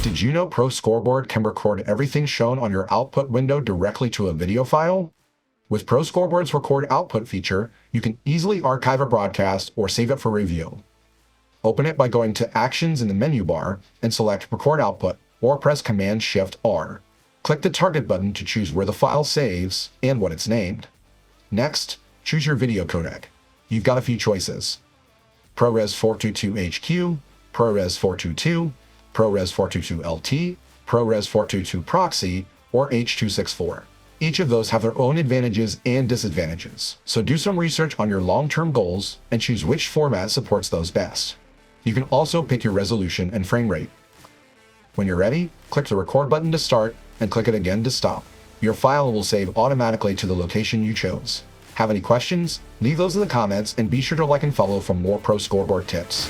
Did you know ProScoreboard can record everything shown on your output window directly to a video file? With ProScoreboard's Record Output feature, you can easily archive a broadcast or save it for review. Open it by going to Actions in the menu bar and select Record Output, or press Command-Shift-R. Click the target button to choose where the file saves and what it's named. Next, choose your video codec. You've got a few choices: ProRes 422HQ, ProRes 422, ProRes 422LT, ProRes 422 Proxy, or H.264. Each of those have their own advantages and disadvantages, so do some research on your long-term goals and choose which format supports those best. You can also pick your resolution and frame rate. When you're ready, click the record button to start and click it again to stop. Your file will save automatically to the location you chose. Have any questions? Leave those in the comments and be sure to like and follow for more ProScoreboard tips.